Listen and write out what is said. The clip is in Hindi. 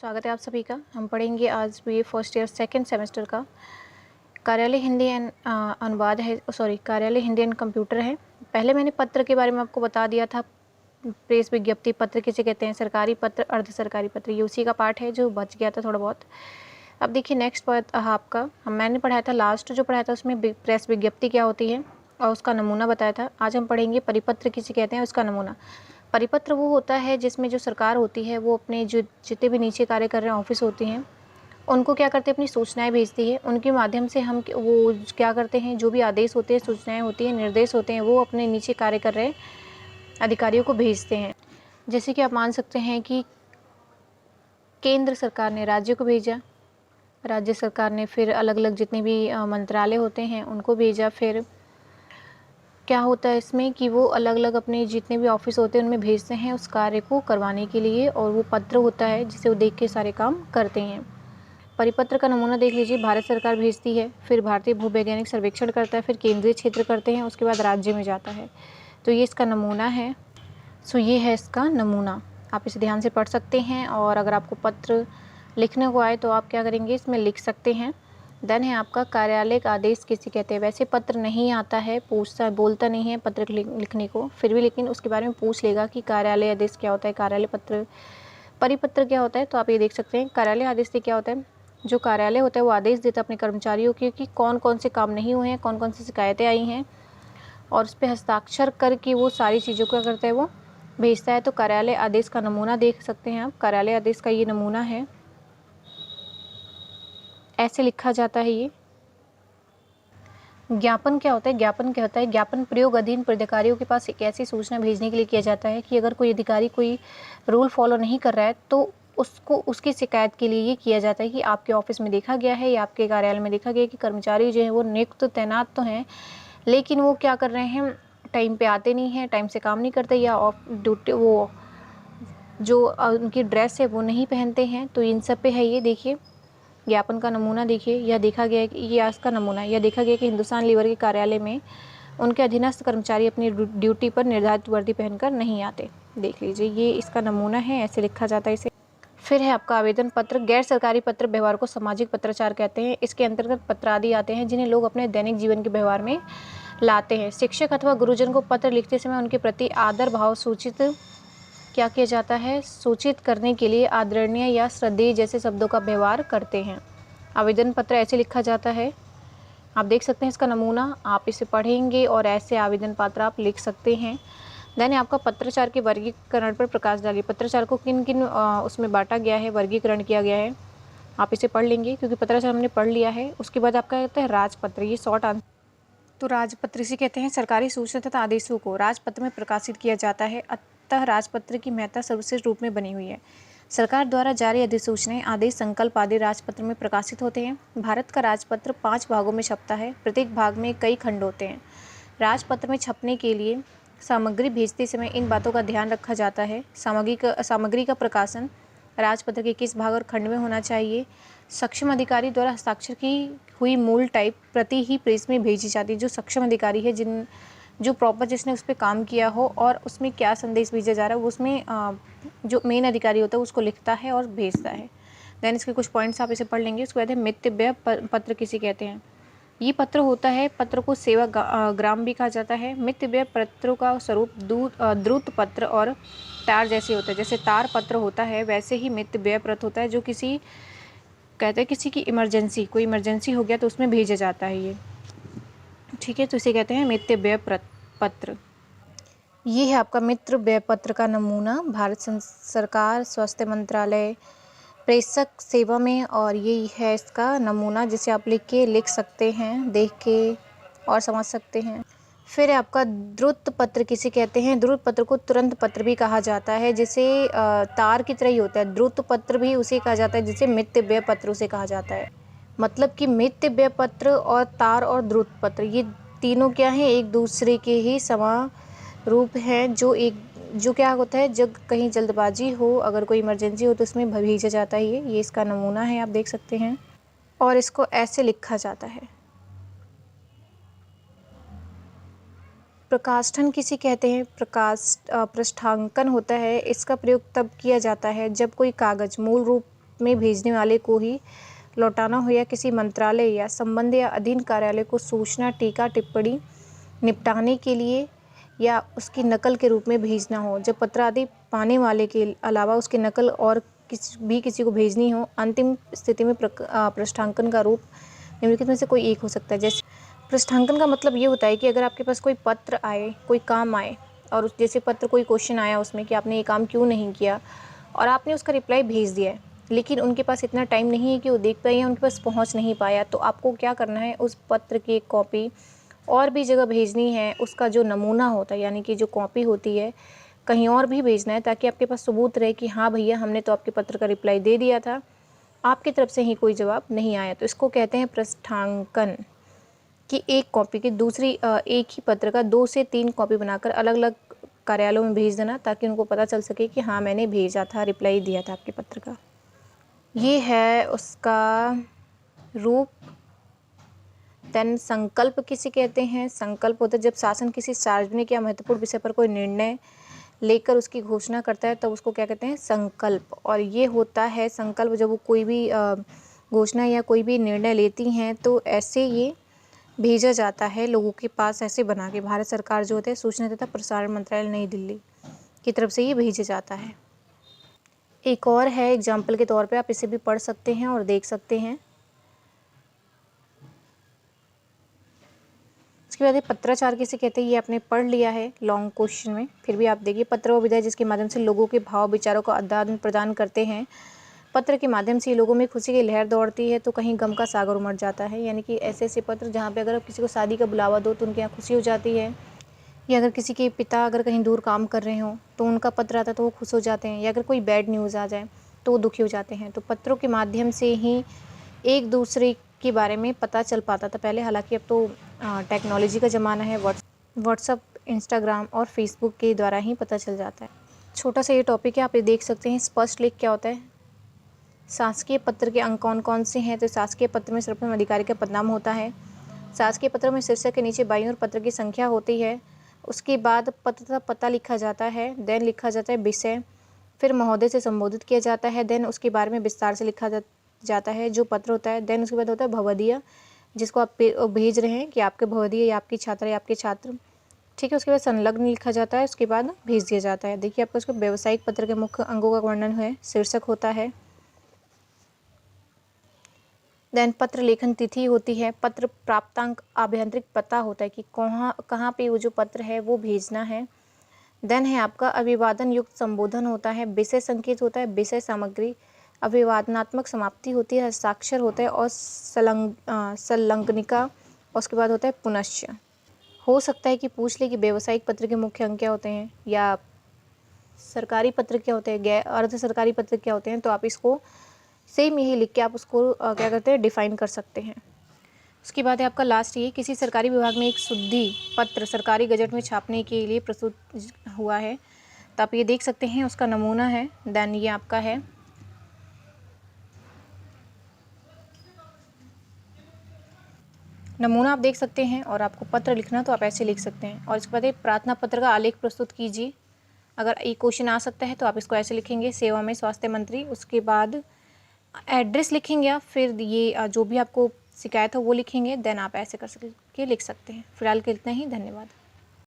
स्वागत है आप सभी का। हम पढ़ेंगे आज BA first year second semester का कार्यालय हिंदी एंड अनुवाद है, कार्यालय हिंदी एंड कंप्यूटर है। पहले मैंने पत्र के बारे में आपको बता दिया था, प्रेस विज्ञप्ति पत्र किसे कहते हैं, सरकारी पत्र, अर्ध सरकारी पत्र, ये उसी का पार्ट है जो बच गया था थोड़ा बहुत। अब देखिए नेक्स्ट पार्ट आपका, मैंने पढ़ाया था लास्ट जो पढ़ाया था उसमें प्रेस विज्ञप्ति क्या होती है और उसका नमूना बताया था। आज हम पढ़ेंगे परिपत्र किसे कहते हैं, उसका नमूना। परिपत्र वो होता है जिसमें जो सरकार होती है वो अपने जो जितने भी नीचे कार्य कर रहे हैं ऑफिस होती हैं उनको क्या करते हैं, अपनी सूचनाएं भेजती है। उनके माध्यम से हम वो क्या करते हैं, जो भी आदेश होते हैं, सूचनाएं होती हैं, निर्देश होते हैं, वो अपने नीचे कार्य कर रहे अधिकारियों को भेजते हैं। जैसे कि आप मान सकते हैं कि केंद्र सरकार ने राज्य को भेजा, राज्य सरकार ने फिर अलग अलग जितने भी मंत्रालय होते हैं उनको भेजा। फिर क्या होता है इसमें कि वो अलग अलग अपने जितने भी ऑफिस होते हैं उनमें भेजते हैं उस कार्य को करवाने के लिए, और वो पत्र होता है जिसे वो देख के सारे काम करते हैं। परिपत्र का नमूना देख लीजिए, भारत सरकार भेजती है, फिर भारतीय भूवैज्ञानिक सर्वेक्षण करता है, फिर केंद्रीय क्षेत्र करते हैं, उसके बाद राज्य में जाता है। तो ये इसका नमूना है। सो ये है इसका नमूना, आप इसे ध्यान से पढ़ सकते हैं। और अगर आपको पत्र लिखने को आए तो आप क्या करेंगे, इसमें लिख सकते हैं। देन है आपका कार्यालय का आदेश किसे कहते हैं। वैसे पत्र नहीं आता है, पूछता बोलता नहीं है पत्र लिखने को, फिर भी लेकिन उसके बारे में पूछ लेगा कि कार्यालय आदेश क्या होता है, कार्यालय पत्र, परिपत्र क्या होता है। तो आप ये देख सकते हैं कार्यालय आदेश से क्या होता है, जो कार्यालय होता है वो आदेश देता है अपने कर्मचारियों के कि कौन कौन से काम नहीं हुए हैं, कौन कौन सी शिकायतें आई हैं, और उस पर हस्ताक्षर करके वो सारी चीज़ों को करता है, वो भेजता है। तो कार्यालय आदेश का नमूना देख सकते हैं आप, कार्यालय आदेश का ये नमूना है, ऐसे लिखा जाता है ये। ज्ञापन क्या होता है, ज्ञापन क्या होता है, ज्ञापन प्रयोग अधीन प्राधिकारियों के पास एक ऐसी सूचना भेजने के लिए किया जाता है कि अगर कोई अधिकारी कोई रूल फॉलो नहीं कर रहा है तो उसको उसकी शिकायत के लिए ये किया जाता है कि आपके ऑफिस में देखा गया है या आपके कार्यालय में देखा गया कि कर्मचारी जो है वो नियुक्त तैनात तो हैं लेकिन वो क्या कर रहे हैं, टाइम पे आते नहीं हैं, टाइम से काम नहीं करते, या ऑफ ड्यूटी वो जो उनकी ड्रेस है वो नहीं पहनते हैं। तो इन सब पे है ये देखिए ज्ञापन का नमूना। देखिए यह देखा गया कि ये इसका नमूना, यह देखा गया कि हिंदुस्तान लीवर के कार्यालय में उनके अधीनस्थ कर्मचारी अपनी ड्यूटी पर निर्धारित वर्दी पहनकर नहीं आते। देख लीजिए ये इसका नमूना है, ऐसे लिखा जाता है इसे। फिर है आपका आवेदन पत्र। गैर सरकारी पत्र व्यवहार को सामाजिक पत्राचार कहते हैं। इसके अंतर्गत पत्र आदि आते हैं जिन्हें लोग अपने दैनिक जीवन के व्यवहार में लाते हैं। शिक्षक अथवा गुरुजन को पत्र लिखते समय उनके प्रति आदर भाव सूचित क्या किया जाता है, सूचित करने के लिए आदरणीय या श्रद्धेय जैसे शब्दों का व्यवहार करते हैं। आवेदन पत्र ऐसे लिखा जाता है, आप देख सकते हैं इसका नमूना, आप इसे पढ़ेंगे और ऐसे आवेदन पत्र आप लिख सकते हैं। देन आपका पत्राचार के वर्गीकरण पर प्रकाश डालिए। पत्राचार को किन किन उसमें बांटा गया है, वर्गीकरण किया गया है, आप इसे पढ़ लेंगे क्योंकि पत्राचार हमने पढ़ लिया है। उसके बाद आपका कहते हैं राजपत्र, ये शॉर्ट आंसर। तो राजपत्र इसे कहते हैं सरकारी सूचना तथा आदेशों को राजपत्र में प्रकाशित किया जाता है, अतः राजपत्र की महत्ता सर्वश्रेष्ठ रूप में बनी हुई है। सरकार द्वारा जारी अधिसूचनाएं, आदेश, संकल्प आदि राजपत्र में प्रकाशित होते हैं। भारत का राजपत्र 5 भागों में छपता है, प्रत्येक भाग में कई खंड होते हैं। राजपत्र में छपने के लिए सामग्री भेजते समय इन बातों का ध्यान रखा जाता है। सामग्री का प्रकाशन राजपत्र के किस भाग और खंड में होना चाहिए। सक्षम अधिकारी द्वारा हस्ताक्षर की हुई मूल टाइप प्रति ही प्रेस में भेजी जाती है। जो सक्षम अधिकारी है, जो प्रॉपर जिसने उस पर काम किया हो और उसमें क्या संदेश भेजा जा रहा है वो उसमें जो मेन अधिकारी होता है उसको लिखता है और भेजता है। देन इसके कुछ पॉइंट्स आप इसे पढ़ लेंगे। उसके बाद है मितव्यय पत्र किसे कहते हैं। ये पत्र होता है, पत्र को सेवा ग्राम भी कहा जाता है। मितव्यय पत्रों का स्वरूप द्रुत पत्र और तार जैसे होता है। जैसे तार पत्र होता है वैसे ही मितव्यय पत्र होता है, जो किसी कहते हैं किसी की इमरजेंसी, कोई इमरजेंसी हो गया तो उसमें भेजा जाता है ये, ठीक है। तो इसे कहते हैं मितव्यय पत्र। ये है आपका मित्र व्यय पत्र का नमूना, भारत सरकार, स्वास्थ्य मंत्रालय, प्रेषक सेवा में, और ये है इसका नमूना जिसे आप लिख सकते हैं, देख के और समझ सकते हैं। फिर आपका द्रुत पत्र किसे कहते हैं। द्रुत पत्र को तुरंत पत्र भी कहा जाता है, जिसे तार की तरह ही होता है। द्रुत पत्र भी उसे कहा जाता है जिसे मितव्यय पत्र उसे कहा जाता है। मतलब कि मितव्यय पत्र और तार और द्रुत पत्र ये तीनों क्या हैं, एक दूसरे के ही समान रूप हैं। जो क्या होता है, जब कहीं जल्दबाजी हो, अगर कोई इमरजेंसी हो तो उसमें भेजा जाता है। ये इसका नमूना है, आप देख सकते हैं, और इसको ऐसे लिखा जाता है। प्रकाशधन किसे कहते हैं। पृष्ठांकन होता है, इसका प्रयोग तब किया जाता है जब कोई कागज मूल रूप में भेजने वाले को ही लौटाना हो, या किसी मंत्रालय या संबंध या अधीन कार्यालय को सूचना, टीका, टिप्पणी निपटाने के लिए या उसकी नकल के रूप में भेजना हो। जब पत्र आदि पाने वाले के अलावा उसकी नकल और किसी को भेजनी हो। अंतिम स्थिति में पृष्ठांकन का रूप निम्नलिखित में से कोई एक हो सकता है। जैसे पृष्ठांकन का मतलब ये होता है कि अगर आपके पास कोई पत्र आए, कोई काम आए, और उस जैसे पत्र कोई क्वेश्चन आया उसमें कि आपने ये काम क्यों नहीं किया, और आपने उसका रिप्लाई भेज दिया है, लेकिन उनके पास इतना टाइम नहीं है कि वो देख पाए या उनके पास पहुंच नहीं पाया, तो आपको क्या करना है, उस पत्र की एक कॉपी और भी जगह भेजनी है। उसका जो नमूना होता है, यानी कि जो कॉपी होती है, कहीं और भी भेजना है, ताकि आपके पास सबूत रहे कि हाँ भैया, हमने तो आपके पत्र का रिप्लाई दे दिया था, आपकी तरफ से ही कोई जवाब नहीं आया। तो इसको कहते हैं पृष्ठांकन, कि एक कॉपी की दूसरी एक ही पत्र का 2 से 3 कॉपी बनाकर अलग अलग कार्यालयों में भेज देना, ताकि उनको पता चल सके कि हाँ, मैंने भेजा था, रिप्लाई दिया था आपके पत्र का। ये है उसका रूप। देन संकल्प किसे कहते हैं? संकल्प होता है जब शासन किसी सार्वजनिक या महत्वपूर्ण विषय पर कोई निर्णय लेकर उसकी घोषणा करता है, तब उसको क्या कहते हैं? संकल्प। और ये होता है संकल्प जब वो कोई भी घोषणा या कोई भी निर्णय लेती हैं, तो ऐसे ये भेजा जाता है लोगों के पास, ऐसे बना के। भारत सरकार जो होता है, सूचना तथा प्रसारण मंत्रालय नई दिल्ली की तरफ से ये भेजा जाता है। एक और है एग्जाम्पल के तौर पे, आप इसे भी पढ़ सकते हैं और देख सकते हैं। उसके बाद पत्राचार किसे कहते हैं, ये आपने पढ़ लिया है लॉन्ग क्वेश्चन में, फिर भी आप देखिए। पत्र व विधाएं जिसके माध्यम से लोगों के भाव विचारों का आदान प्रदान करते हैं। पत्र के माध्यम से लोगों में खुशी की लहर दौड़ती है, तो कहीं गम का सागर उमड़ जाता है। यानी कि ऐसे ऐसे पत्र जहाँ पे अगर आप किसी को शादी का बुलावा दो तो उनके यहाँ खुशी हो जाती है, या अगर किसी के पिता अगर कहीं दूर काम कर रहे हों तो उनका पत्र आता है तो वो खुश हो जाते हैं, या अगर कोई बैड न्यूज़ आ जाए तो वो दुखी हो जाते हैं। तो पत्रों के माध्यम से ही एक दूसरे के बारे में पता चल पाता था पहले, हालांकि अब तो टेक्नोलॉजी का ज़माना है, व्हाट्सअप, इंस्टाग्राम और फेसबुक के द्वारा ही पता चल जाता है। छोटा सा ये टॉपिक है, आप ये देख सकते हैं। स्पष्ट लेख क्या होता है? शासकीय पत्र के अंक कौन कौन से हैं? तो शासकीय पत्र में सर्वप्रथम अधिकारी का पदनाम होता है। शासकीय पत्र में शीर्षक के नीचे बाईं ओर पत्र की संख्या होती है। उसके बाद पत्र का पता लिखा जाता है। देन लिखा जाता है विषय, फिर महोदय से संबोधित किया जाता है। देन उसके बारे में विस्तार से लिखा जाता है जो पत्र होता है। देन उसके बाद होता है भवदीय, जिसको आप भेज रहे हैं कि आपके भवदीय या आपकी छात्रा या आपके छात्र, ठीक है। उसके बाद संलग्न लिखा जाता है, उसके बाद भेज दिया जाता है। देखिए आपको उसको व्यावसायिक पत्र के मुख्य अंगों का वर्णन है, शीर्षक होता है। देन पत्र लेखन तिथि होती है। पत्र प्राप्तांक आभ्यंतरिक पता होता है कि कहाँ पे वो जो पत्र है वो भेजना है। देन है आपका अभिवादन युक्त संबोधन होता है। विषय संकेत होता है, विषय सामग्री, अभिवादनात्मक समाप्ति होती है, हस्ताक्षर होता है, और संलग्निका। उसके बाद होता है पुनश्च। हो सकता है कि पूछ ले कि व्यावसायिक पत्र के मुख्य अंक क्या होते हैं, या सरकारी पत्र क्या होते हैं, अर्ध सरकारी पत्र क्या होते हैं, तो आप इसको सेम यही लिख के आप उसको क्या करते हैं, डिफाइन कर सकते हैं। उसके बाद है आपका लास्ट, ये किसी सरकारी विभाग में एक शुद्धि पत्र सरकारी गजट में छापने के लिए प्रस्तुत हुआ है, तो आप ये देख सकते हैं, उसका नमूना है। देन ये आपका है नमूना, आप देख सकते हैं। और आपको पत्र लिखना तो आप ऐसे लिख सकते हैं। और इसके बाद प्रार्थना पत्र का आलेख प्रस्तुत कीजिए। अगर एक क्वेश्चन आ सकता है तो आप इसको ऐसे लिखेंगे, सेवा में स्वास्थ्य मंत्री। उसके बाद एड्रेस लिखेंगे, या फिर ये जो भी आपको शिकायत हो वो लिखेंगे। देन आप ऐसे कर सकते लिख सकते हैं। फिलहाल के इतना ही, धन्यवाद।